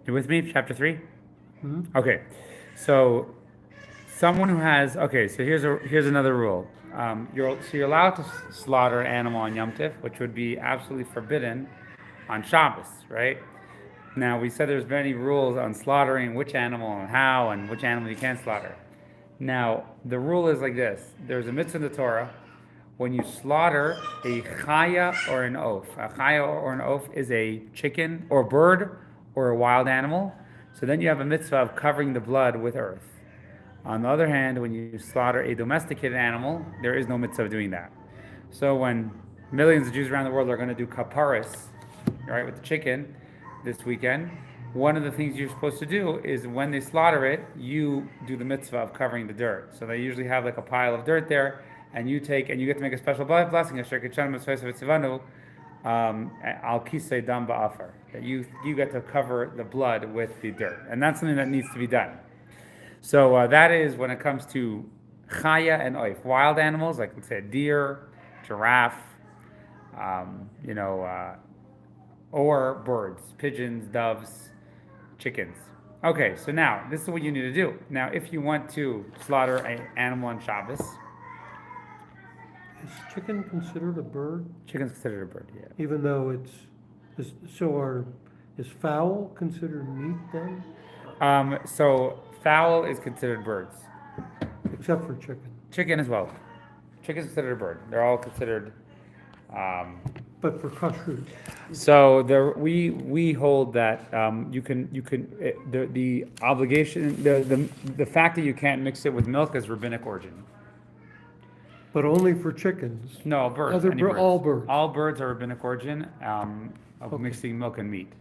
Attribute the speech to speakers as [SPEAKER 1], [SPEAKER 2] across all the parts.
[SPEAKER 1] You with me? Chapter 3?
[SPEAKER 2] Hmm.
[SPEAKER 1] Okay. So someone who has so here's another rule. You're allowed to slaughter an animal on Yom Tif, which would be absolutely forbidden on Shabbos, right? Now we said there's many rules on slaughtering which animal and how and which animal you can't slaughter. Now the rule is like this: there's a mitzvah in the Torah when you slaughter a chaya or an oaf. A chaya or an oaf is a chicken or bird or a wild animal. So then you have a mitzvah of covering the blood with earth. On the other hand, when you slaughter a domesticated animal, there is no mitzvah of doing that. So when millions of Jews around the world are going to do kaparis, right, with the chicken this weekend, one of the things you're supposed to do is when they slaughter it, you do the mitzvah of covering the dirt. So they usually have like a pile of dirt there, and you get to make a special blessing, al kisei dam ba'afar, that you get to cover the blood with the dirt, and that's something that needs to be done. So that is when it comes to chaya and oif, wild animals like let's say a deer, giraffe, you know, or birds, pigeons, doves, chickens. Okay, so now this is what you need to do. Now, if you want to slaughter an animal on Shabbos,
[SPEAKER 2] Is chicken considered a bird,
[SPEAKER 1] chicken's considered a bird. Yeah.
[SPEAKER 2] even though is fowl considered meat then,
[SPEAKER 1] So fowl is considered birds.
[SPEAKER 2] except for chicken?
[SPEAKER 1] Chicken as well. Chicken is considered a bird. They're all considered. Um,
[SPEAKER 2] But for kashrut,
[SPEAKER 1] So we hold that the obligation the fact that you can't mix it with milk is rabbinic origin.
[SPEAKER 2] but only for chickens.
[SPEAKER 1] No, birds, any birds.
[SPEAKER 2] All birds.
[SPEAKER 1] All birds are rabbinic origin of
[SPEAKER 2] Okay.
[SPEAKER 1] mixing milk and meat.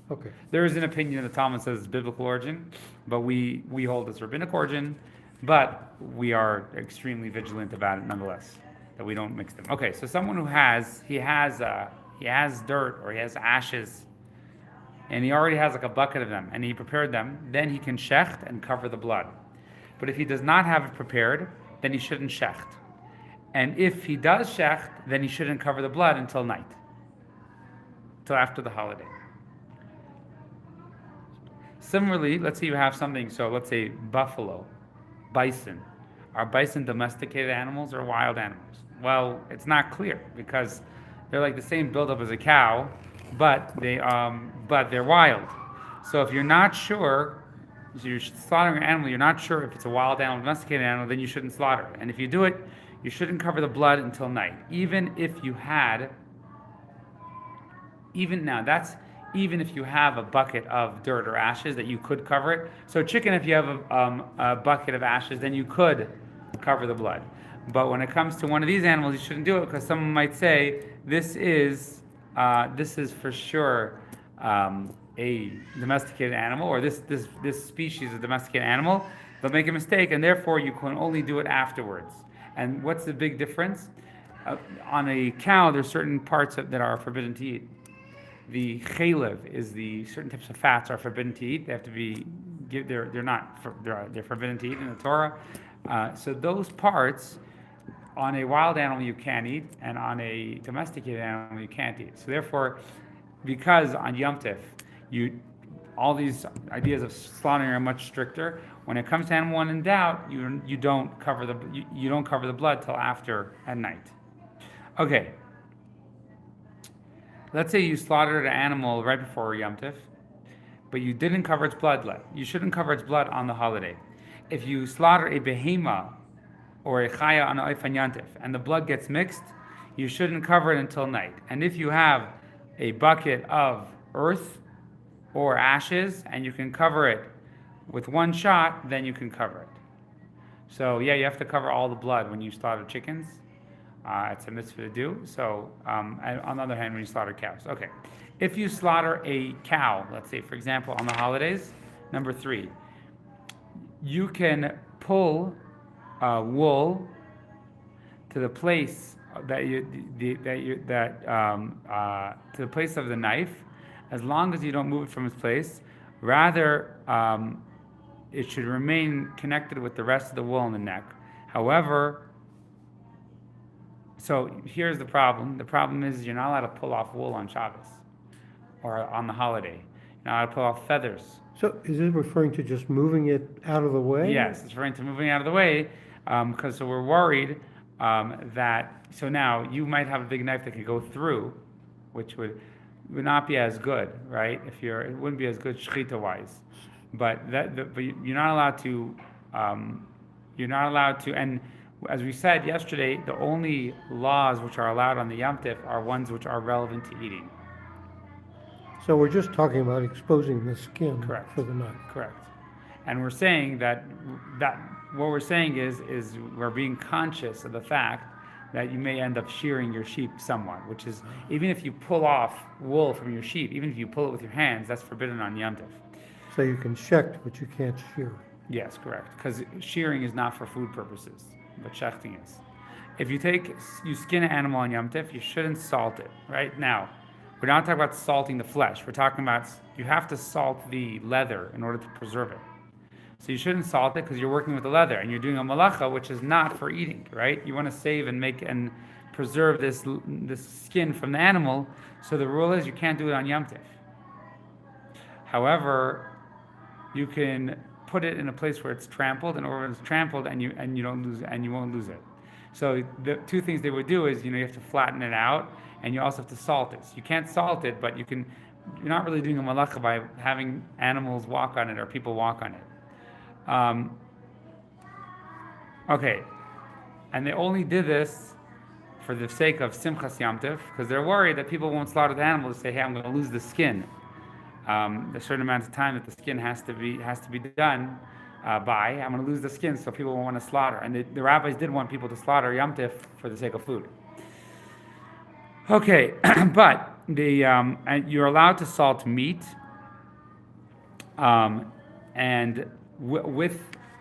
[SPEAKER 2] Okay.
[SPEAKER 1] There is an opinion in the Talmud says it's biblical origin, but we hold it's rabbinic origin, but we are extremely vigilant about it nonetheless, that we don't mix them. Okay, so someone who he has dirt or he has ashes, and he already has like a bucket of them, and he prepared them, then he can shecht and cover the blood. But if he does not have it prepared, then he shouldn't shecht. And if he does shecht, then he shouldn't cover the blood until night, till after the holiday. Similarly, let's say you have something, so let's say buffalo, bison. Are bison domesticated animals or wild animals? Well, it's not clear because they're like the same buildup as a cow, but they're wild. So if you're not sure, so you're slaughtering an animal, you're not sure if it's a wild animal, domesticated animal, then you shouldn't slaughter it. And if you do it, you shouldn't cover the blood until night. Even if you have a bucket of dirt or ashes that you could cover it. So chicken, if you have a bucket of ashes, then you could cover the blood. But when it comes to one of these animals, you shouldn't do it because someone might say this is for sure a domesticated animal, or this species is a domesticated animal. They'll make a mistake, and therefore you can only do it afterwards. And what's the big difference? On a cow, there's certain parts that are forbidden to eat. The chalev is the certain types of fats are forbidden to eat. They have to be they're forbidden to eat in the Torah. So those parts on a wild animal you can eat, and on a domesticated animal you can't eat. So therefore, because on Yom Tif, all these ideas of slaughtering are much stricter. When it comes to animal when in doubt, you don't cover the blood till after at night. Okay. Let's say you slaughtered an animal right before Yom Tif, but you didn't cover its blood. You shouldn't cover its blood on the holiday. If you slaughter a behema or a chaya on Oif and Yom Tif, and the blood gets mixed, you shouldn't cover it until night. And if you have a bucket of earth or ashes and you can cover it with one shot, then you can cover it. So yeah, you have to cover all the blood when you slaughter chickens. It's a mitzvah to do. So, and on the other hand, when you slaughter cows. Okay. If you slaughter a cow, let's say, for example, on the holidays, number 3, you can pull wool to the place to the place of the knife, as long as you don't move it from its place. Rather, it should remain connected with the rest of the wool on the neck. However, so here's the problem. The problem is you're not allowed to pull off wool on Shabbos or on the holiday. You're not allowed to pull off feathers.
[SPEAKER 2] So is it referring to just moving it out of the way?
[SPEAKER 1] Yes, it's referring to moving out of the way, because so we're worried that, so now you might have a big knife that could go through, which would not be as good, right? It wouldn't be as good shechita wise, but but you're not allowed to, and as we said yesterday, the only laws which are allowed on the Yom Tif are ones which are relevant to eating.
[SPEAKER 2] So we're just talking about exposing the skin
[SPEAKER 1] Correct.
[SPEAKER 2] for the knife.
[SPEAKER 1] Correct. And we're saying that what we're saying is we're being conscious of the fact that you may end up shearing your sheep somewhat, which is, even if you pull off wool from your sheep, even if you pull it with your hands, that's forbidden on Yom Tov.
[SPEAKER 2] So you can shecht, but you can't shear.
[SPEAKER 1] Yes, correct. Because shearing is not for food purposes, but shechting is. If you skin an animal on Yom Tov, you shouldn't salt it. Right now, we're not talking about salting the flesh. We're talking about you have to salt the leather in order to preserve it. So you shouldn't salt it because you're working with the leather and you're doing a malacha, which is not for eating, right? You want to save and make and preserve this skin from the animal. So the rule is you can't do it on Yom Tov. However, you can put it in a place where it's trampled, and over it's trampled, and you don't lose, and you won't lose it. So the two things they would do is you have to flatten it out, and you also have to salt it. So you can't salt it, but you're not really doing a malacha by having animals walk on it or people walk on it. Okay, and they only did this for the sake of Simchas Yom Tov, because they're worried that people won't slaughter the animal to say, "Hey, I'm going to lose the skin." A certain amount of time that the skin has to be done by. I'm going to lose the skin, so people won't want to slaughter. And the rabbis did want people to slaughter Yom Tov for the sake of food. Okay, but and you're allowed to salt meat, and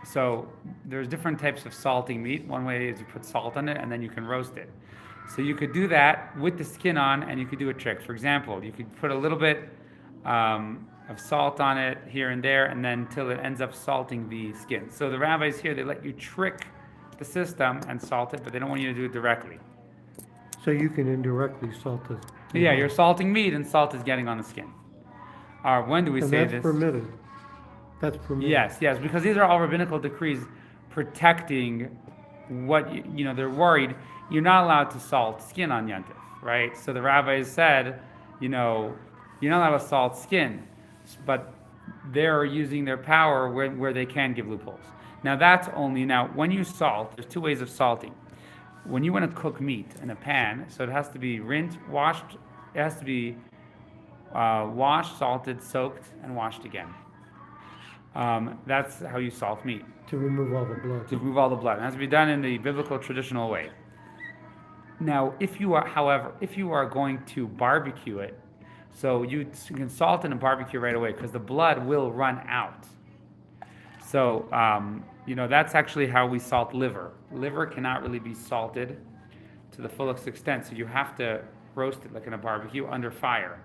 [SPEAKER 1] so there's different types of salting meat. One way is you put salt on it and then you can roast it. So you could do that with the skin on, and you could do a trick. For example, you could put a little bit of salt on it here and there, and then till it ends up salting the skin. So the rabbis here, they let you trick the system and salt it, but they don't want you to do it directly.
[SPEAKER 2] So you can indirectly salt it.
[SPEAKER 1] Yeah, you're salting meat and salt is getting on the skin. When do we say
[SPEAKER 2] that's
[SPEAKER 1] this?
[SPEAKER 2] permitted. That's permitted.
[SPEAKER 1] Yes, because these are all rabbinical decrees protecting what, they're worried. You're not allowed to salt skin on Yom Tov, right? So the rabbis said, you're not allowed to salt skin, but they're using their power where they can give loopholes. Now when you salt, there's two ways of salting. When you want to cook meat in a pan, so it has to be washed, it has to be washed, salted, soaked, and washed again. That's how you salt meat.
[SPEAKER 2] To remove all the blood.
[SPEAKER 1] To remove all the blood. It has to be done in the biblical traditional way. Now, if you are going to barbecue it, so you can salt it and barbecue right away because the blood will run out. So, that's actually how we salt liver. Liver cannot really be salted to the fullest extent, so you have to roast it like in a barbecue under fire.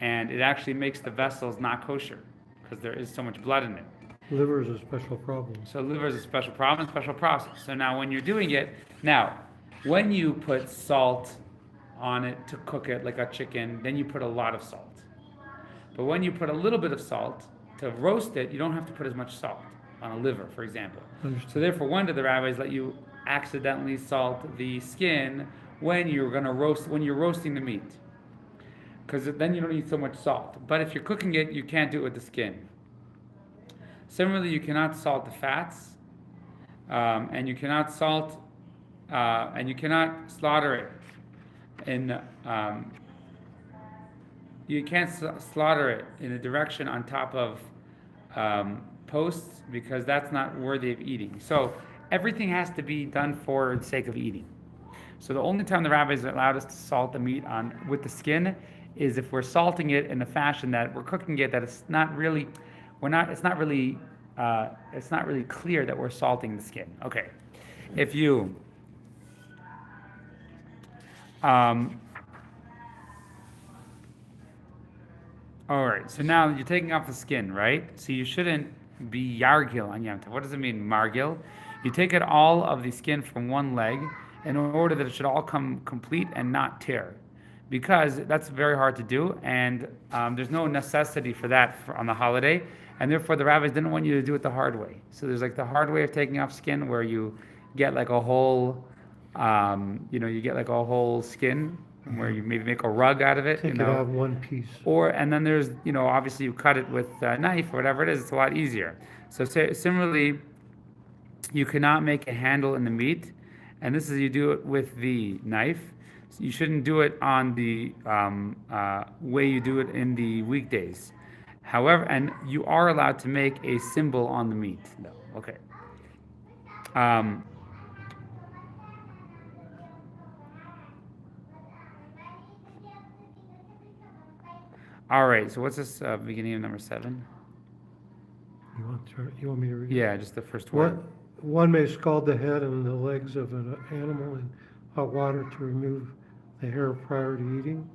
[SPEAKER 1] And it actually makes the vessels not kosher because there is so much blood in it.
[SPEAKER 2] Liver is a special problem.
[SPEAKER 1] So liver is a special problem, special process. So now when you're doing it, when you put salt on it to cook it like a chicken, then you put a lot of salt. But when you put a little bit of salt to roast it, you don't have to put as much salt on a liver, for example.
[SPEAKER 2] Understood.
[SPEAKER 1] So therefore, when did the rabbis let you accidentally salt the skin when you're roasting the meat? Because then you don't need so much salt. But if you're cooking it, you can't do it with the skin. Similarly, you cannot salt the fats, and you cannot slaughter it. You can't slaughter it in a direction on top of posts because that's not worthy of eating. So everything has to be done for the sake of eating. So the only time the rabbis allowed us to salt the meat with the skin is if we're salting it in a fashion that we're cooking it that it's not really clear that we're salting the skin. Okay, if you all right, so now you're taking off the skin, right? So you shouldn't be yargil on Yom Tov. What does it mean, margil? You take it all of the skin from one leg in order that it should all come complete and not tear. because that's very hard to do, and there's no necessity for that on the holiday, and therefore the rabbis didn't want you to do it the hard way. So there's like the hard way of taking off skin, where you get like a whole, you get like a whole skin, where you maybe make a rug out of it,
[SPEAKER 2] Take it out one piece.
[SPEAKER 1] and then there's, obviously you cut it with a knife or whatever it is. It's a lot easier. So similarly, you cannot make a handle in the meat, and this is you do it with the knife. So you shouldn't do it on the way you do it in the weekdays. However, and you are allowed to make a symbol on the meat. No, okay. Um, all right. So what's this beginning of number 7?
[SPEAKER 2] You want me to read?
[SPEAKER 1] Yeah, just the first word.
[SPEAKER 2] One may scald the head and the legs of an animal in hot water to remove the hair prior to eating,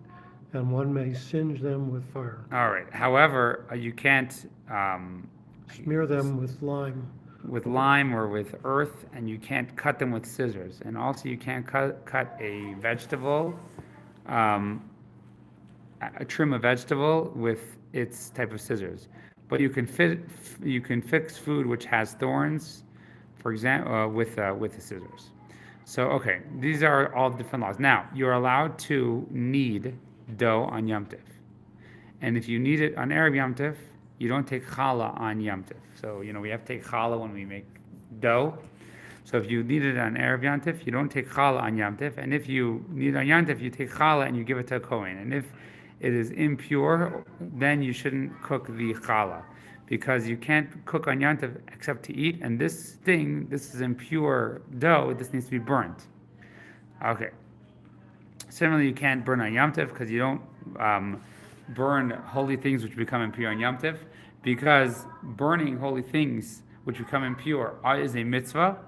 [SPEAKER 2] and one may singe them with fire.
[SPEAKER 1] All right. However, you can't
[SPEAKER 2] Smear them with lime.
[SPEAKER 1] with lime or with earth, and you can't cut them with scissors. And also, you can't cut a vegetable, trim a vegetable with its type of scissors. But you can fix food which has thorns, for example, with the scissors. So okay, these are all different laws. Now you're allowed to knead dough on Yom Tif, and if you knead it on Erev Yom Tif, you don't take challah on Yom Tif. So we have to take challah when we make dough. So if you knead it on Erev Yom Tif, you don't take challah on Yom Tif, and if you knead on Yom Tif, you take challah and you give it to a kohen. And if it is impure, then you shouldn't cook the challah, because you can't cook on Yom Tov except to eat, and this is impure dough, this needs to be burnt. Okay. Similarly, you can't burn on Yom Tov, because you don't burn holy things which become impure on Yom Tov, because burning holy things which become impure is a mitzvah,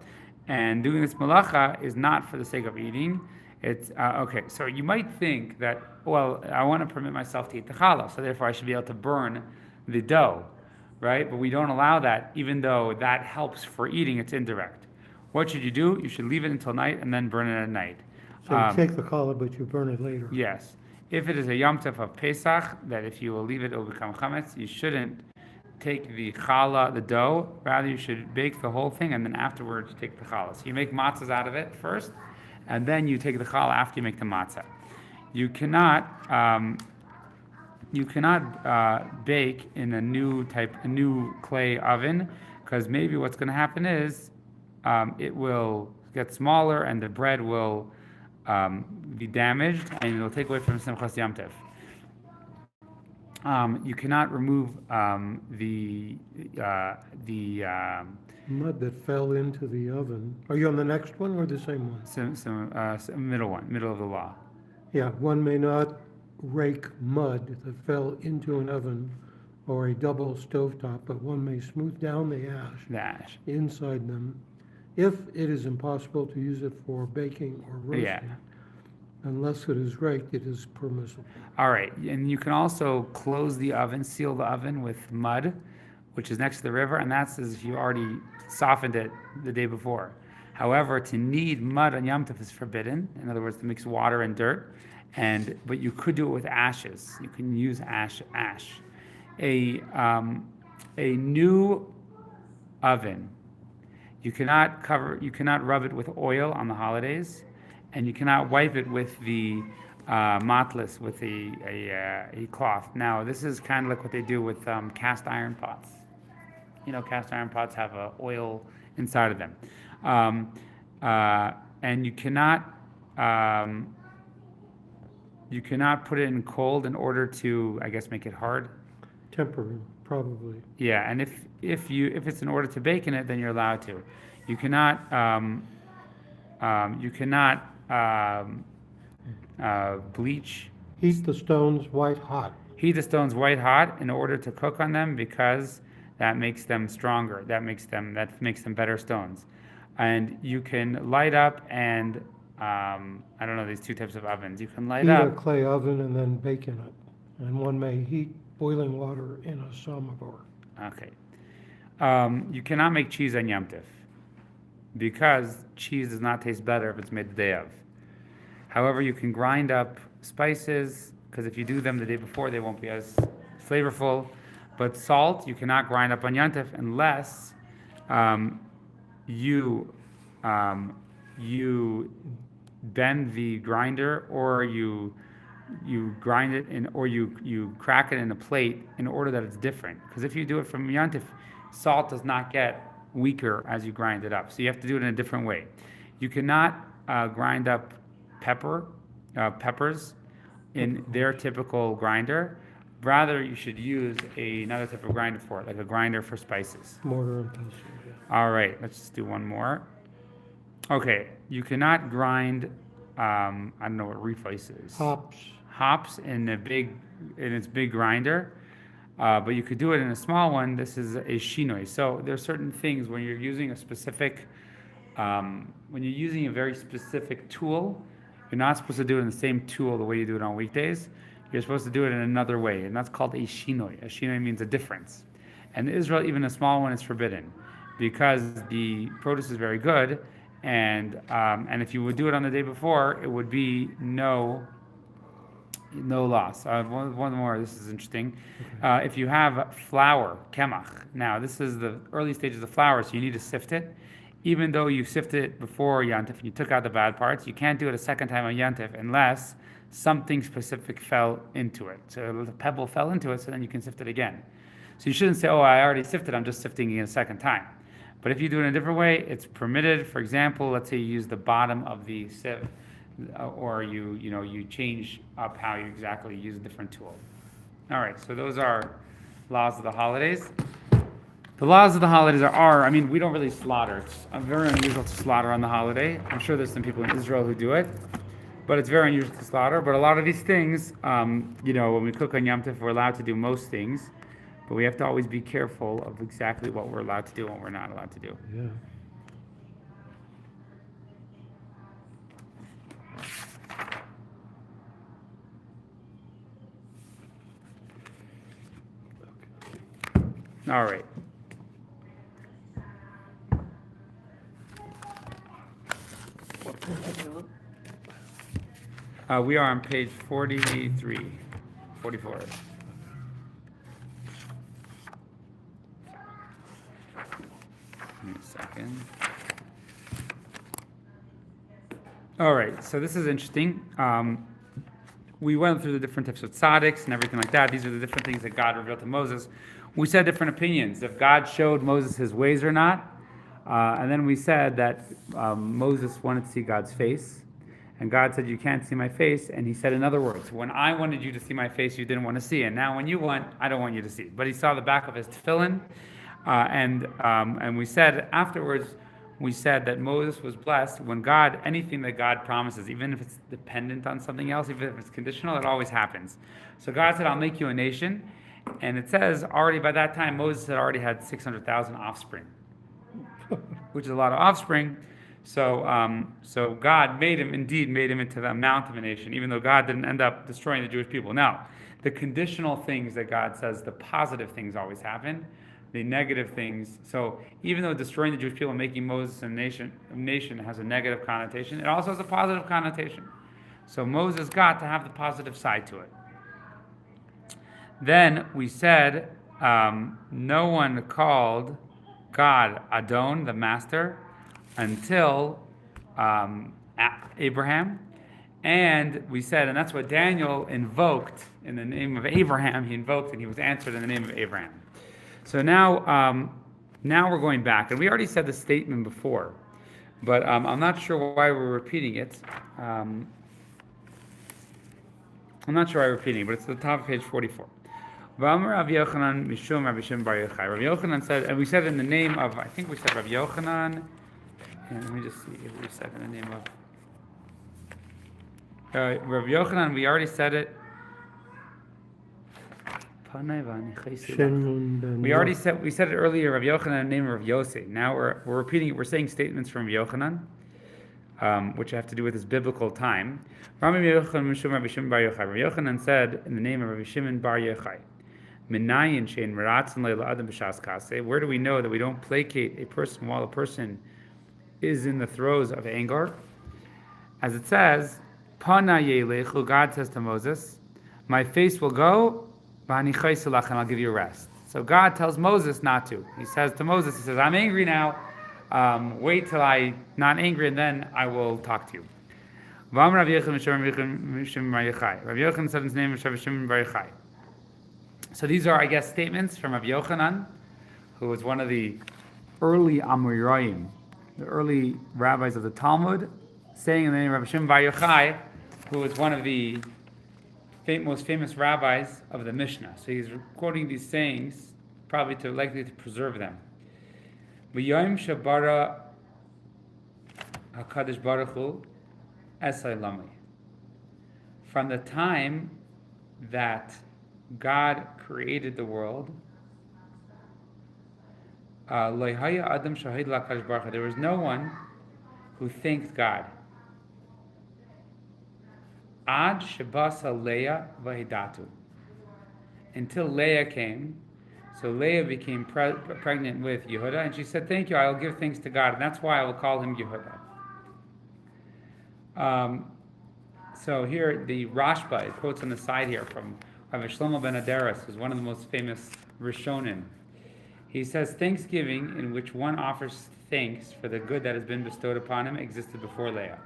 [SPEAKER 1] and doing this malacha is not for the sake of eating. It's okay. So you might think that, well, I want to permit myself to eat the challah, so therefore I should be able to burn the dough, right? But we don't allow that, even though that helps for eating. It's indirect. What should you do? You should leave it until night and then burn it at night.
[SPEAKER 2] So you take the challah, but you burn it later.
[SPEAKER 1] Yes. If it is a Yom Tov of Pesach, that if you will leave it, it will become chametz. You shouldn't take the challah, the dough. Rather, you should bake the whole thing and then afterwards take the challah. So you make matzahs out of it first, and then you take the challah after you make the matzah. You cannot bake in a new clay oven, because maybe what's going to happen is it will get smaller and the bread will be damaged, and it'll take away from Simchas Yom Tov. You cannot remove the
[SPEAKER 2] mud that fell into the oven. Are you on the next one or the same one?
[SPEAKER 1] Middle of the law.
[SPEAKER 2] Yeah, one may not rake mud that fell into an oven or a double stovetop, but one may smooth down the ash inside them, if it is impossible to use it for baking or roasting.
[SPEAKER 1] Yeah.
[SPEAKER 2] Unless it is raked, it is permissible.
[SPEAKER 1] All right, and you can also close the oven, seal the oven with mud, which is next to the river, and that's as if you already softened it the day before. However, to knead mud on Yom Tov is forbidden. In other words, to mix water and dirt, but you could do it with ashes. You can use ash. A new oven, you cannot rub it with oil on the holidays, and you cannot wipe it with the matlas, with a cloth. Now, this is kind of like what they do with cast iron pots. Cast iron pots have oil inside of them. And you cannot put it in cold in order to, I guess, make it hard.
[SPEAKER 2] Temporary, probably.
[SPEAKER 1] Yeah, and if it's in order to bake in it, then you're allowed to. You cannot bleach.
[SPEAKER 2] Heat the stones white hot.
[SPEAKER 1] Heat the stones white hot in order to cook on them, because that makes them stronger. That makes them better stones. And you can light up and I don't know, these two types of ovens. You can light up
[SPEAKER 2] a clay oven and then bake in it. And one may heat boiling water in a samovar.
[SPEAKER 1] Okay. You cannot make cheese on Yom Tov, because cheese does not taste better if it's made the day of. However, you can grind up spices, because if you do them the day before, they won't be as flavorful. But salt, you cannot grind up on Yantif unless um, you you bend the grinder, or you grind it in, or you crack it in a plate in order that it's different. Because if you do it from Yantif, salt does not get weaker as you grind it up. So you have to do it in a different way. You cannot grind up peppers in their typical grinder. Rather, you should use another type of grinder for it, like a grinder for spices.
[SPEAKER 2] Mortar and pestle, yeah.
[SPEAKER 1] All right, let's just do one more. Okay, you cannot grind, I don't know what reflice is. Hops in its big grinder, but you could do it in a small one. This is a shinoi. So there are certain things when you're using a specific, when you're using a very specific tool, you're not supposed to do it in the same tool the way you do it on weekdays. You're supposed to do it in another way, and that's called a shinoi. A shinoi means a difference. And in Israel, even a small one is forbidden, because the produce is very good, and if you would do it on the day before, it would be no loss. One more. This is interesting. Okay. If you have flour, kemach. Now, this is the early stages of flour, so you need to sift it. Even though you sifted it before Yantif and you took out the bad parts, you can't do it a second time on Yantif unless something specific fell into it. So the pebble fell into it, so then you can sift it again. So you shouldn't say, oh, I already sifted, I'm just sifting it a second time. But if you do it in a different way, it's permitted. For example, let's say you use the bottom of the sieve, or you change up how you exactly use a different tool. All right, so those are laws of the holidays. The laws of the holidays are, we don't really slaughter. It's very unusual to slaughter on the holiday. I'm sure there's some people in Israel who do it, but it's very unusual to slaughter. But a lot of these things, when we cook on Yom Tov, we're allowed to do most things, but we have to always be careful of exactly what we're allowed to do and what we're not allowed to do.
[SPEAKER 2] Yeah.
[SPEAKER 1] All right. We are on page 43, 44. Give me a second. All right, so this is interesting. We went through the different types of tzaddiks and everything like that. These are the different things that God revealed to Moses. We said different opinions, if God showed Moses his ways or not. And then we said that Moses wanted to see God's face. And God said, you can't see my face. And he said, in other words, when I wanted you to see my face, you didn't want to see. And now when you want, I don't want you to see. But he saw the back of his tefillin. And we said afterwards, we said that Moses was blessed when God, anything that God promises, even if it's dependent on something else, even if it's conditional, it always happens. So God said, I'll make you a nation. And it says already by that time, Moses had already had 600,000 offspring, which is a lot of offspring. So God made him into the amount of a nation, even though God didn't end up destroying the Jewish people. Now, the conditional things that God says, the positive things always happen, the negative things. So even though destroying the Jewish people and making Moses a nation has a negative connotation, it also has a positive connotation. So Moses got to have the positive side to it. Then we said no one called God Adon, the master, until Abraham. And we said, and that's what Daniel invoked in the name of Abraham. He invoked and he was answered in the name of Abraham. So now we're going back. And we already said the statement before, but I'm not sure why we're repeating it. I'm not sure why we're repeating it, but it's at the top of page 44. Rav Yochanan said, and we said in the name of, I think we said Rav Yochanan, and let me just see if we said in the name of Rav Yochanan, we already said it. We said it earlier, Rav Yochanan in the name of Rav Yossi. Now we're repeating it, we're saying statements from Rav Yochanan, which have to do with this biblical time. Rav Yochanan said in the name of Rav Shimon bar Yochai, where do we know that we don't placate a person while a person is in the throes of anger? As it says, Pana yelechu, God says to Moses, my face will go, and I'll give you rest. So God tells Moses not to. He says to Moses, he says, I'm angry now. Wait till I'm not angry, and then I will talk to you. Rabbi Yochanan said his name is Shimon Bar Yochai. So these are, I guess, statements from Rabbi Yochanan, who was one of the early Amoraim, the early rabbis of the Talmud, saying in the name of Rabbi Shimon Bar Yochai, who was one of the most famous rabbis of the Mishnah. So he's quoting these sayings, probably likely to preserve them. V'yom shabara HaKadosh Baruch Hu esay lami. From the time that God created the world, there was no one who thanked God. Ad Shabasa Leah Vahidatu. Until Leah came. So Leah became pregnant with Yehuda, and she said, thank you, I will give thanks to God, and that's why I will call him Yehuda. So here, the Rashba, it quotes on the side here from Rabbi Shlomo ben Adaris, who's one of the most famous Rishonim. He says, thanksgiving, in which one offers thanks for the good that has been bestowed upon him, existed before Leah.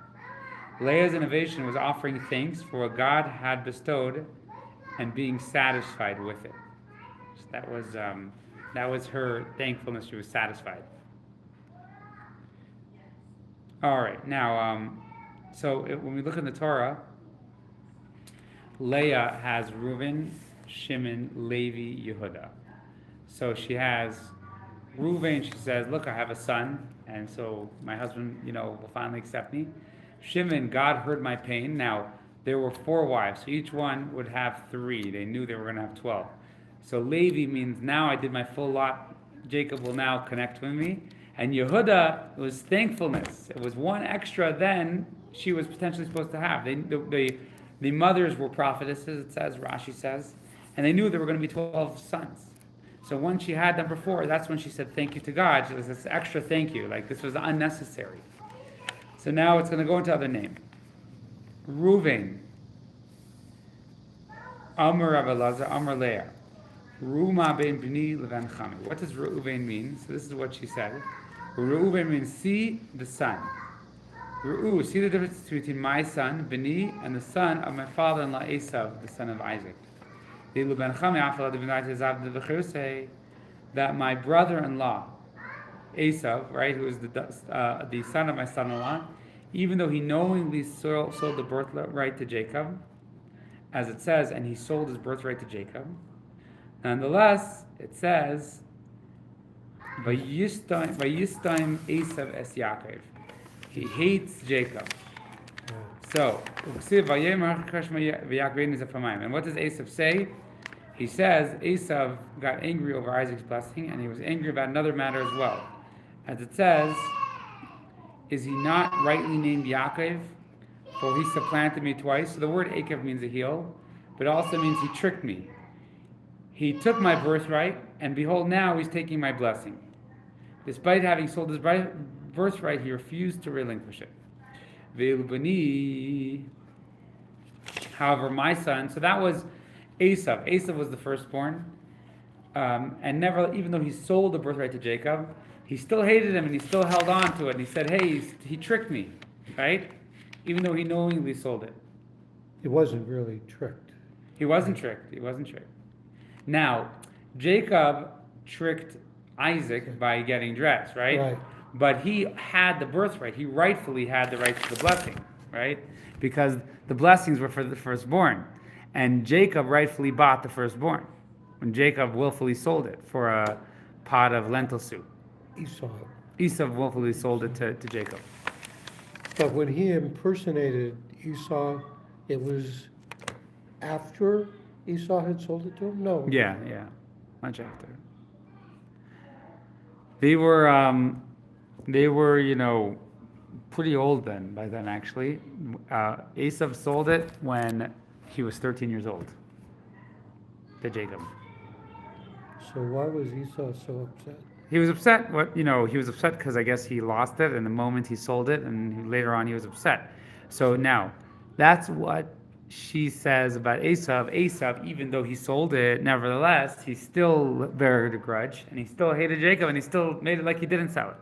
[SPEAKER 1] Leah's innovation was offering thanks for what God had bestowed and being satisfied with it. So that was her thankfulness. She was satisfied. All right, now, when we look in the Torah, Leah has Reuven, Shimon, Levi, Yehuda. So she has Reuven. She says, "Look, I have a son, and so my husband, will finally accept me." Shimon, God heard my pain. Now, there were 4 wives, so each one would have 3. They knew they were going to have 12. So Levi means now I did my full lot. Jacob will now connect with me. And Yehuda was thankfulness. It was 1 extra than she was potentially supposed to have. The mothers were prophetesses, it says, Rashi says, and they knew there were going to be 12 sons. So once she had number 4, that's when she said thank you to God. She was this extra thank you, like this was unnecessary. So now it's going to go into other name. Reuven, Amar Rav Elazar, Amar Leah, Ruma ben Bini Levan Chami. What does Reuven mean? So this is what she said. Reuven means see the son. See the difference between my son, Bini, and the son of my father-in-law, Esav, the son of Isaac. That my brother-in-law, Esav, right, who is the son of my son-in-law, even though he knowingly sold the birthright to Jacob, as it says, and he sold his birthright to Jacob, nonetheless, it says, Vayistain Esav es Yaakov. He hates Jacob. So, and what does Esav say? He says Esav got angry over Isaac's blessing, and he was angry about another matter as well. As it says, is he not rightly named Yaakov? For he supplanted me twice. So the word Akav means a heel, but it also means he tricked me. He took my birthright, and behold, now he's taking my blessing. Despite having sold his birthright, he refused to relinquish it. However, my son, so that was Esav. Esav was the firstborn, and never, even though he sold the birthright to Jacob, he still hated him and he still held on to it. And he said, "Hey, he tricked me," right? Even though he knowingly sold it.
[SPEAKER 2] He wasn't really tricked.
[SPEAKER 1] He wasn't tricked. Now, Jacob tricked Isaac by getting dressed, right?
[SPEAKER 2] Right.
[SPEAKER 1] But he had the birthright. He rightfully had the right to the blessing, right? Because the blessings were for the firstborn. And Jacob rightfully bought the firstborn when Jacob willfully sold it for a pot of lentil soup. Esau willfully sold it to Jacob.
[SPEAKER 2] But when he impersonated Esau, it was after Esau had sold it to him? No.
[SPEAKER 1] Yeah, much after. They were, pretty old by then actually. Esau sold it when he was 13 years old to Jacob.
[SPEAKER 2] So why was Esau so upset?
[SPEAKER 1] He was upset. He was upset because I guess he lost it in the moment he sold it, and later on he was upset. So now, That's what she says about Esav. Esav, even though he sold it, nevertheless, he still buried a grudge, and he still hated Jacob, and he still made it like he didn't sell it.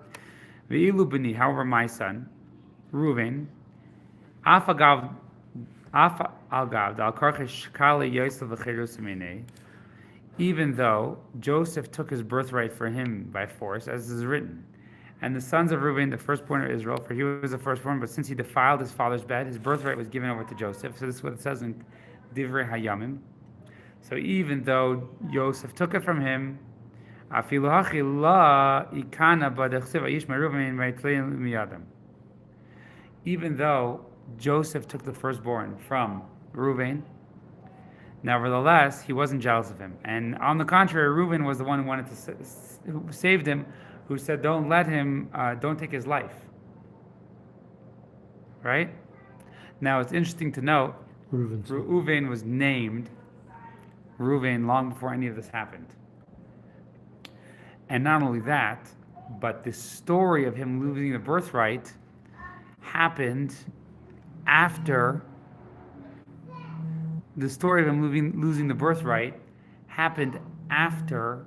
[SPEAKER 1] Ve'ilu b'ni, however, my son, Reuven, af agav, af al-gav, al karchesh shkali Yosef v'cherus minei, even though Joseph took his birthright for him by force, as is written. And the sons of Reuben, the firstborn of Israel, for he was the firstborn, but since he defiled his father's bed, his birthright was given over to Joseph. So this is what it says in Divrei Hayamim. So even though Joseph took it from him, afilu hachi la ikana b'dechsev aish meReuben v'yitlein miyadam. Even though Joseph took the firstborn from Reuben, nevertheless, he wasn't jealous of him. And on the contrary, Reuben was the one who wanted to who saved him, who said, don't let him, don't take his life. Right? Now, it's interesting to note, Reuven was named Reuven long before any of this happened. And not only that, but the story of him losing the birthright happened after the story of him losing the birthright happened after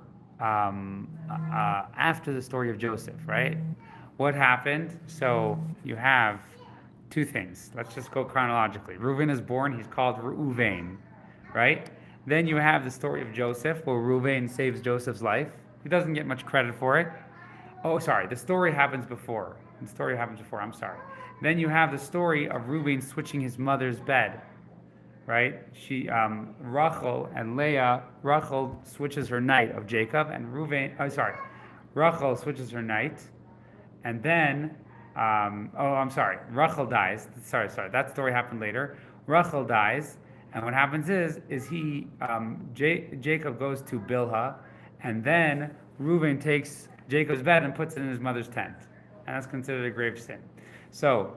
[SPEAKER 1] the story of Joseph, right? What happened? So you have two things. Let's just go chronologically. Reuven is born. He's called Reuven, right? Then you have the story of Joseph, where Reuven saves Joseph's life. He doesn't get much credit for it. Oh, sorry. The story happens before. I'm sorry. Then you have the story of Reuven switching his mother's bed, right? Rachel and Leah, Rachel switches her night of Jacob, and Rachel switches her night, and then, Rachel dies. Sorry, that story happened later. Rachel dies, and what happens is Jacob goes to Bilhah, and then Reuben takes Jacob's bed and puts it in his mother's tent, and that's considered a grave sin. So,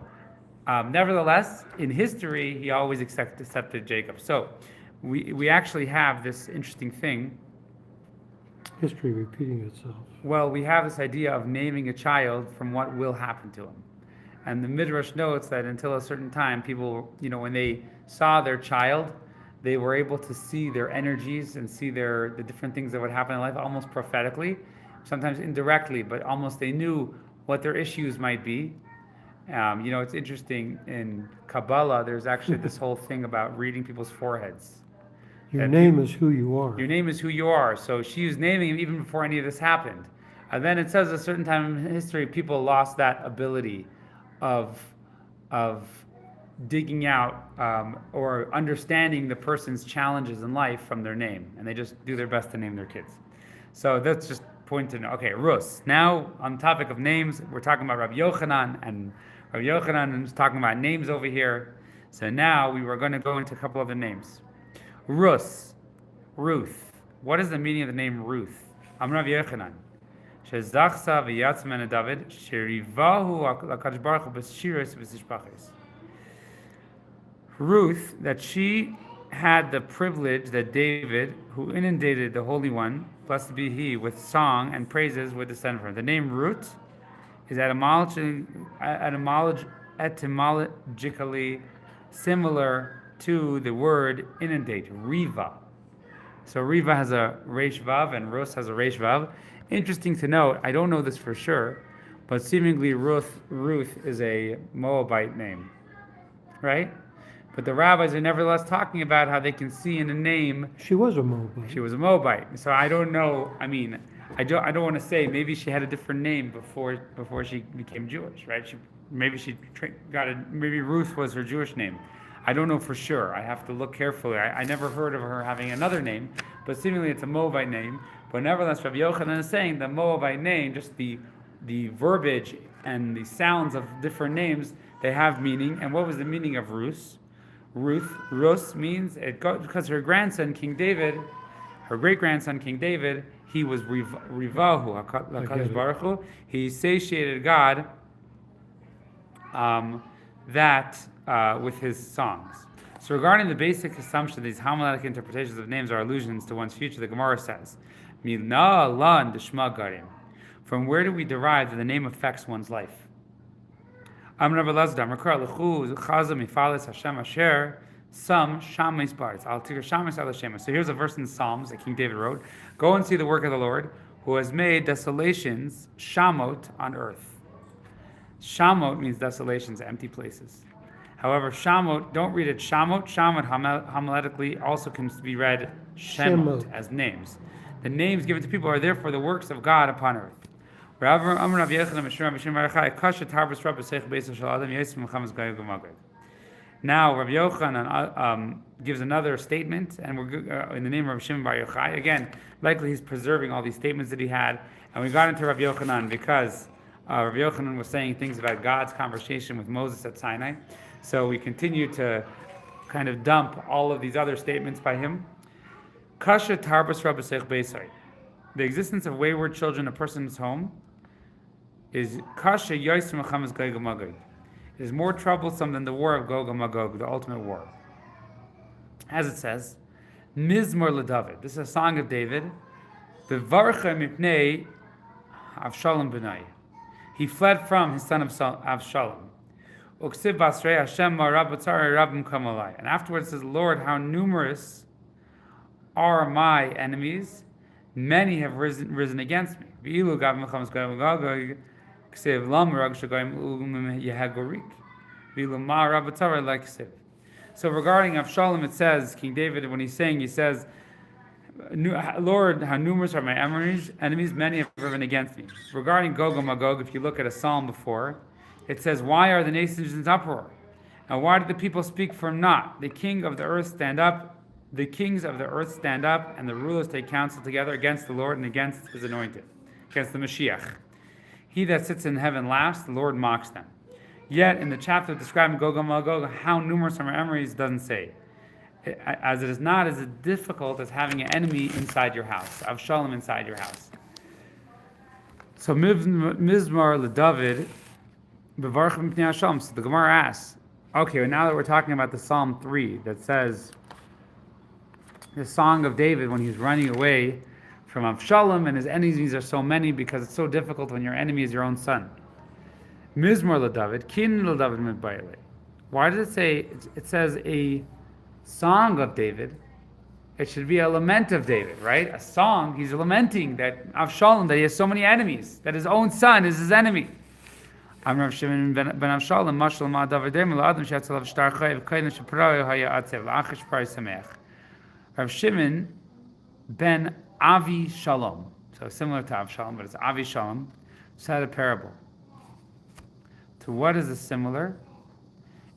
[SPEAKER 1] nevertheless, in history, he always accepted Jacob. So, we actually have this interesting thing.
[SPEAKER 2] History repeating itself.
[SPEAKER 1] Well, we have this idea of naming a child from what will happen to him. And the Midrash notes that until a certain time, people, when they saw their child, they were able to see their energies and see the different things that would happen in life almost prophetically, sometimes indirectly, but almost they knew what their issues might be. It's interesting, in Kabbalah, there's actually this whole thing about reading people's foreheads.
[SPEAKER 2] Your name is who you are.
[SPEAKER 1] Your name is who you are. So she was naming him even before any of this happened. And then it says at a certain time in history, people lost that ability of digging out or understanding the person's challenges in life from their name. And they just do their best to name their kids. So that's just point to know. Okay, Rus. Now, on the topic of names, we're talking about Rabbi Yochanan, and Rabbi Yochanan is talking about names over here. So now we were going to go into a couple other names. Rus, Ruth. What is the meaning of the name Ruth? I'm Rabbi Yochanan. Shezachsa v'yatz mena David, sherivahu l'kadosh baruch hu b'shiros v'sishpachos. Ruth, that she had the privilege that David, who inundated the Holy One, blessed be he, with song and praises, would descend from her. The name Ruth is etymologically similar to the word inundate, Riva. So Riva has a Reish Vav and Rus has a Reish Vav. Interesting to note, I don't know this for sure, but seemingly Ruth is a Moabite name, right? But the rabbis are nevertheless talking about how they can see in a name.
[SPEAKER 2] She was a Moabite.
[SPEAKER 1] She was a Moabite. So I don't know. I mean, I don't want to say maybe she had a different name before she became Jewish, right? Maybe Ruth was her Jewish name. I don't know for sure. I have to look carefully. I never heard of her having another name, but seemingly it's a Moabite name. But nevertheless, Rabbi Yochanan is saying the Moabite name, just the verbiage and the sounds of different names, they have meaning. And what was the meaning of Ruth? Rus means because her grandson, King David, her great-grandson, King David, he was Rivahu, HaKadosh Baruch Hu. He satiated God with his songs. So regarding the basic assumption, these Hamiletic interpretations of names are allusions to one's future, the Gemara says, Milna lan deshma garim. From where do we derive that the name affects one's life? I'm Rabbi Lazdam. Rakar lechu chazam mifalis Hashem asher some shamis baris. I'll take a shamis al Hashem. So here's a verse in the Psalms that King David wrote. Go and see the work of the Lord, who has made desolations, shamot, on earth. Shamot means desolations, empty places. However, shamot, don't read it shamot. Shamot homiletically also can be read shemot as names. The names given to people are therefore the works of God upon earth. Now, Rabbi Yochanan gives another statement, and we're in the name of Rabbi Shimon Bar Yochai. Again, likely he's preserving all these statements that he had, and we got into Rabbi Yochanan because Rabbi Yochanan was saying things about God's conversation with Moses at Sinai. So we continue to kind of dump all of these other statements by him. Kasha tarbas rabasech beisai. The existence of wayward children in a person's home is kasha yosim achamas Gog and Magog. It is more troublesome than the war of Gog and Magog, the ultimate war. As it says, Mizmor LeDavid. This is a song of David. V'varcha mipnei Avshalom b'nai. He fled from his son Avshalom. Uksiv basrei Hashem marabatzari rabim kamalai. And afterwards says, Lord, how numerous are my enemies? Many have risen against me. V'ilu gav mechamas Gog and Magog. So regarding Avshalom, it says, King David, when he's saying, he says, Lord, how numerous are my enemies, many have driven against me. Regarding Gog and Magog, if you look at a psalm before, it says, why are the nations in uproar? And why did the people speak for naught? The kings of the earth stand up, and the rulers take counsel together against the Lord and against his anointed, against the Mashiach. He that sits in heaven laughs, the Lord mocks them. Yet, in the chapter describing Gog and Magog, how numerous are my enemies doesn't say. As it is not as difficult as having an enemy inside your house, Avshalom inside your house. So, Mizmor LeDavid, Bevarch Mipnei Avshalom. So the Gemara asks, okay, well, now that we're talking about the Psalm 3 that says, the song of David when he's running away from Avshalom, and his enemies are so many because it's so difficult when your enemy is your own son. Mizmor LeDavid, Kin LeDavid Midbaile. Why does it say, it says a song of David? It should be a lament of David, right? A song, he's lamenting that Avshalom, that he has so many enemies, that his own son is his enemy. I'm Rav Shimon ben Avshalom, Mashal Ma Davidem, L'adam Shetzalav Shtar Chayev, Kain Sheprao Haya Atzev, L'achish Pari Sameach. Rav Shimon ben Avi Shalom, so similar to Avshalom, but it's Avi Shalom, said a parable. To what is it similar?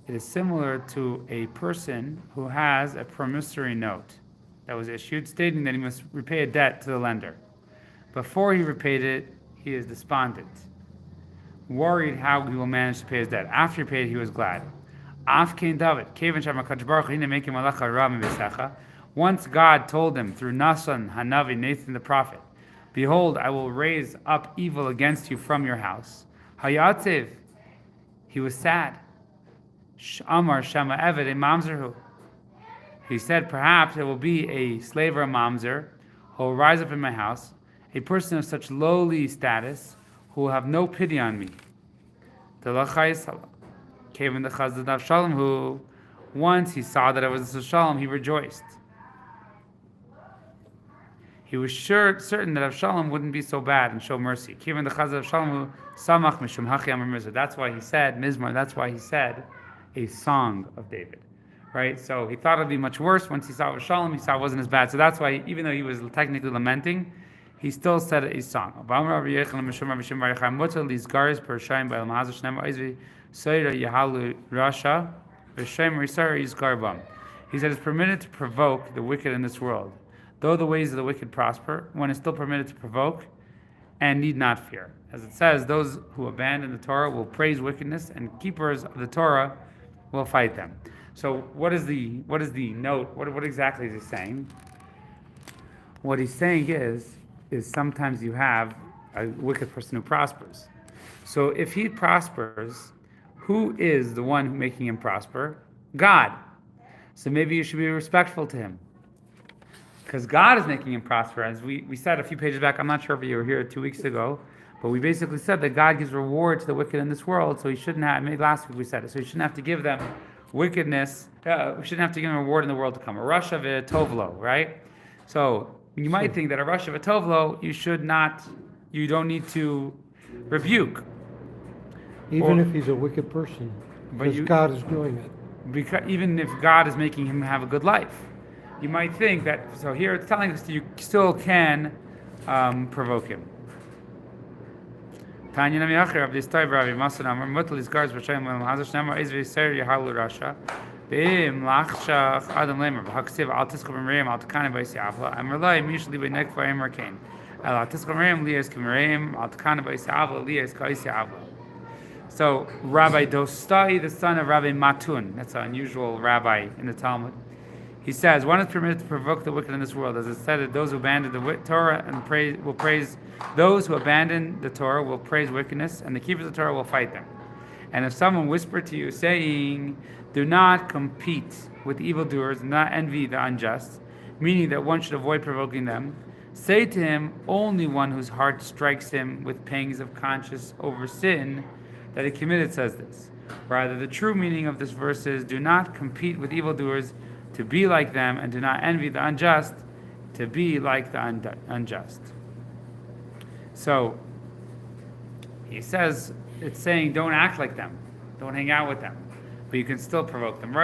[SPEAKER 1] It is similar to a person who has a promissory note that was issued stating that he must repay a debt to the lender. Before he repaid it, he is despondent, worried how he will manage to pay his debt. After he paid, he was glad. Af Kain David, once God told him through Nasan Hanavi, Nathan the prophet, behold, I will raise up evil against you from your house. Hayatzev, he was sad. Amar Shama Eved, a mamzerhu. He said, perhaps it will be a slave or a mamzer who will rise up in my house, a person of such lowly status who will have no pity on me. Came in the Chazad of Shalom, who once he saw that it was Shalom, he rejoiced. He was certain that Avshalom wouldn't be so bad and show mercy. That's why he said Mizmor. That's why he said a song of David, right? So he thought it'd be much worse once he saw Avshalom. He saw it wasn't as bad. So that's why, even though he was technically lamenting, he still said a song. He said it's permitted to provoke the wicked in this world. Though the ways of the wicked prosper, one is still permitted to provoke and need not fear. As it says, those who abandon the Torah will praise wickedness, and keepers of the Torah will fight them. So what is the note? What exactly is he saying? What he's saying is sometimes you have a wicked person who prospers. So if he prospers, who is the one making him prosper? God. So maybe you should be respectful to him, because God is making him prosper. As we said a few pages back, I'm not sure if you were here 2 weeks ago, But we basically said that God gives reward to the wicked in this world, so he shouldn't have, maybe last week we said it, so he shouldn't have to give them wickedness, we shouldn't have to give them reward in the world to come. A rush of a tovlo, right? So you might think that a rush of a tovlo, you don't need to rebuke.
[SPEAKER 2] Even if he's a wicked person, because God is doing it.
[SPEAKER 1] Because even if God is making him have a good life. You might think that, so here it's telling us that you still can provoke him. Tanya Nami Acher of this type Rabbi Masan Amar Mutal is guards B'Shem Lam Hazash Nemar Izvi Ser Yehalu Rasha Be'im Lachshach Adam Lemer B'Haksiv Al Tiskov Miriam Al Takane B'Isi Avla Am Relay Mishli B'Nek V'Im Arkain Al Tiskov Miriam Liyas K'Miriam Al Takane B'Isi Avla Liyas K'Isi Avla. So Rabbi Dostai, the son of Rabbi Matun, that's an unusual rabbi in the Talmud, he says, one is permitted to provoke the wicked in this world, as it said that those who abandon the Torah and praise those who abandon the Torah will praise wickedness, and the keepers of the Torah will fight them. And if someone whisper to you, saying, do not compete with evildoers, do not envy the unjust, meaning that one should avoid provoking them, say to him, only one whose heart strikes him with pangs of conscience over sin that he committed says this. Rather, the true meaning of this verse is, do not compete with evildoers to be like them, and do not envy the unjust to be like the unjust. So, he says, it's saying don't act like them, don't hang out with them, but you can still provoke them.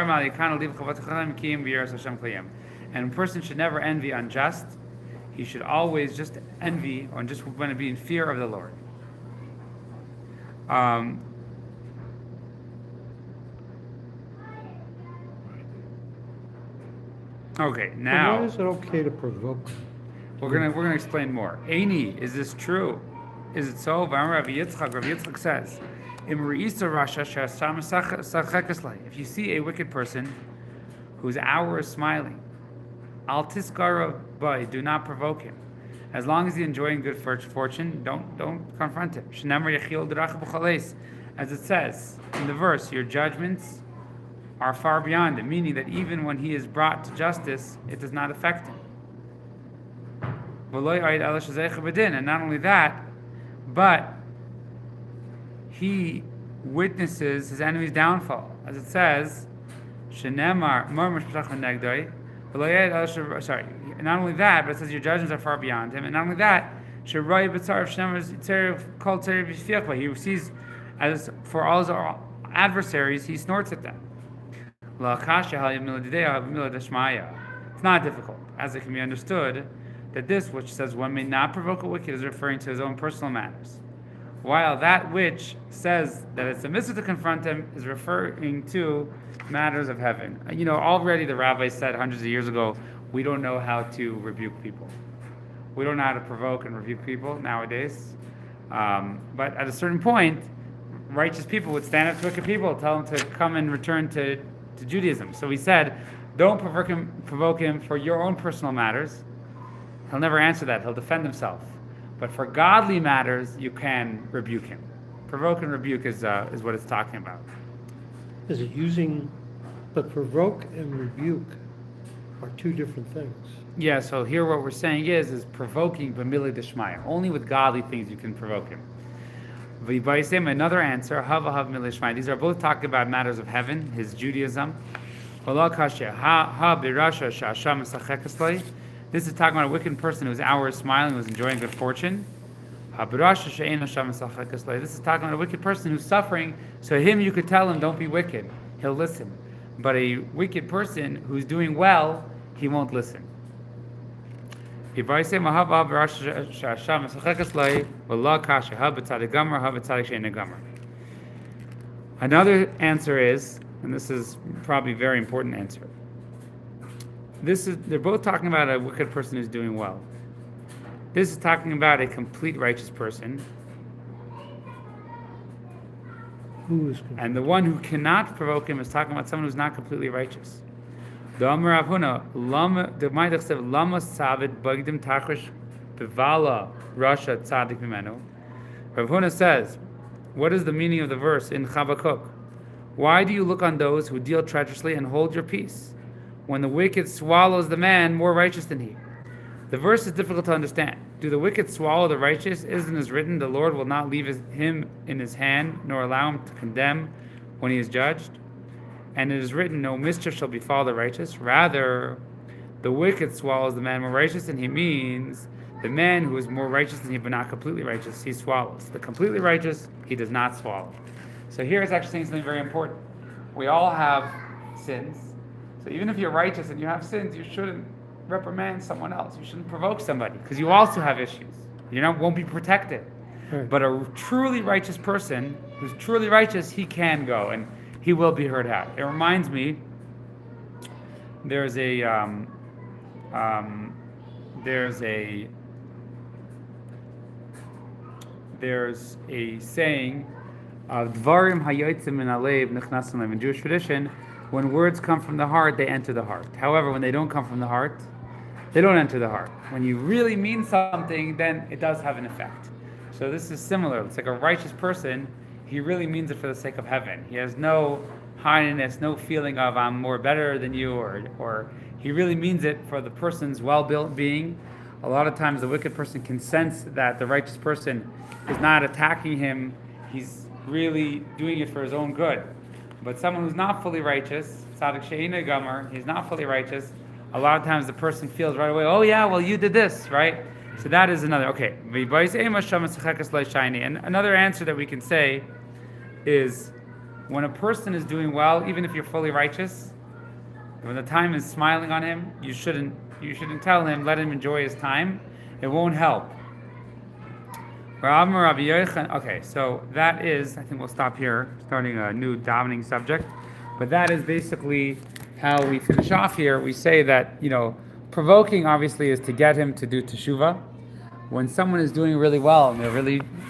[SPEAKER 1] And a person should never envy unjust, he should always just envy, or just want to be in fear of the Lord. Okay, now
[SPEAKER 2] why is it okay to provoke?
[SPEAKER 1] We're gonna explain more. Eini, is this true? Is it so? Rabbi Yitzchak says, if you see a wicked person whose hour is smiling, al tiskara by, do not provoke him. As long as he's enjoying good fortune, don't confront him. As it says in the verse, your judgments are far beyond him, meaning that even when he is brought to justice, it does not affect him. And not only that, but he witnesses his enemy's downfall. As it says, sorry, not only that, but it says your judgments are far beyond him. And not only that, he sees, as for all his adversaries, he snorts at them. It's not difficult, as it can be understood, that this which says one may not provoke a wicked is referring to his own personal matters, while that which says that it's a mitzvah to confront him is referring to matters of heaven. Already the rabbis said hundreds of years ago, we don't know how to rebuke people. We don't know how to provoke and rebuke people nowadays. But at a certain point, righteous people would stand up to wicked people, tell them to come and return to Judaism. So he said, don't provoke him for your own personal matters. He'll never answer that. He'll defend himself. But for godly matters, you can rebuke him. Provoke and rebuke is what it's talking about.
[SPEAKER 2] Is it but provoke and rebuke are two different things.
[SPEAKER 1] Yeah, so here what we're saying is provoking b'milei d'shmaya. Only with godly things you can provoke him. V'yibaisim, another answer, hav milei d'shmaya. These are both talking about matters of heaven, his Judaism. This is talking about a wicked person whose hour is smiling, who's enjoying good fortune. This is talking about a wicked person who's suffering, so him you could tell him, don't be wicked. He'll listen. But a wicked person who's doing well, he won't listen. Another answer is, and this is probably a very important answer, they're both talking about a wicked person who's doing well. This is talking about a complete righteous person. And the one who cannot provoke him is talking about someone who's not completely righteous. The Amar Rav Huna, Lama Savid Bagdim Takrish Bivala Rasha Tzadik Mimenu. Rav Huna says, what is the meaning of the verse in Chabakuk? Why do you look on those who deal treacherously and hold your peace, when the wicked swallows the man more righteous than he? The verse is difficult to understand. Do the wicked swallow the righteous? Isn't it written, the Lord will not leave him in his hand, nor allow him to condemn when he is judged? And it is written, no mischief shall befall the righteous. Rather, the wicked swallows the man more righteous, and he means the man who is more righteous than he, but not completely righteous, he swallows. The completely righteous, he does not swallow. So here it's actually saying something very important. We all have sins. So even if you're righteous and you have sins, you shouldn't reprimand someone else. You shouldn't provoke somebody, because you also have issues. You won't be protected.
[SPEAKER 2] Right.
[SPEAKER 1] But a truly righteous person, who's truly righteous, he can go and he will be heard out. It reminds me, there's a saying of Dvarim hayotzim min alev nechnasim lev. In Jewish tradition, when words come from the heart, they enter the heart. However, when they don't come from the heart, they don't enter the heart. When you really mean something, then it does have an effect. So this is similar. It's like a righteous person, he really means it for the sake of heaven. He has no highness, no feeling of I'm more better than you, or he really means it for the person's well-built being. A lot of times the wicked person can sense that the righteous person is not attacking him, he's really doing it for his own good. But someone who's not fully righteous, tzaddik she'eino gomer, he's not fully righteous, a lot of times the person feels right away, oh yeah, well you did this, right? So that is another, okay. And another answer that we can say is, when a person is doing well, even if you're fully righteous, when the time is smiling on him, you shouldn't tell him, let him enjoy his time. It won't help. Okay, so that is, I think we'll stop here, starting a new davening subject. But that is basically how we finish off here. We say that, provoking obviously is to get him to do teshuvah. When someone is doing really well and they're really